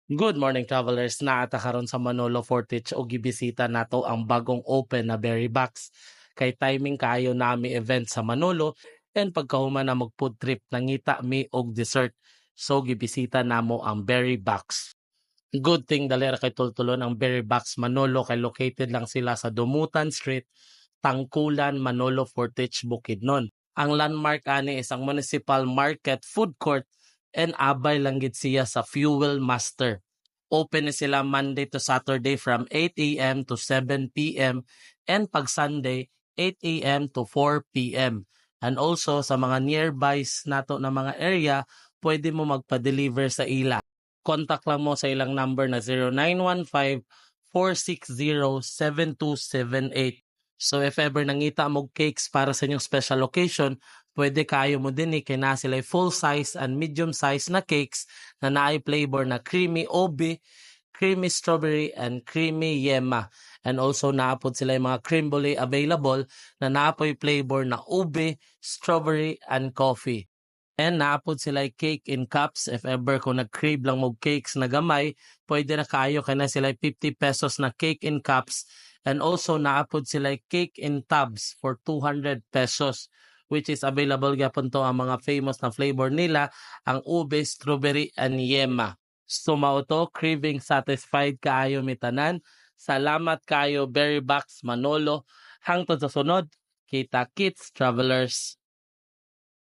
Good morning travelers, naata karon sa Manolo Fortich o gibisita nato ang bagong open na Berry Box. Kay timing kaayo nami event sa Manolo and pagkahuman na mag food trip nangita mi og dessert. So gibisita namo ang Berry Box. Good thing dalera kay tultulon ang Berry Box Manolo kay located lang sila sa Dumutan Street, Tangkulan, Manolo Fortich, Bukidnon. Ang landmark ani isang municipal market food court and abay lang gid siya sa Fuel Master. Open na sila Monday to Saturday from 8 a.m. to 7 p.m. and pag Sunday 8 a.m. to 4 p.m. And also sa mga nearby nato na mga area, pwede mo magpa-deliver sa ila. Contact lang mo sa ilang number na 0915-460-7278. So if ever nangita mo cakes para sa inyong special occasion, pwede kayo mo din kay na sila full size and medium size na cakes na naay flavor na creamy obi, creamy strawberry, and creamy yema. And also naapod sila yung mga cream brulee available na naapoy flavor na ube, strawberry, and coffee. And naapod sila cake in cups. If ever kung nag-crave lang mo cakes na gamay, pwede na kayo kay na sila 50 pesos na cake in cups. And also naapod sila cake in tubs for 200 pesos, which is available gyapon to ang mga famous na flavor nila, ang ube, strawberry, and yema. So mao to, craving satisfied kaayo mitanan. Salamat kayo Berry Box Manolo. Hangtod sa sunod, kita kits travelers.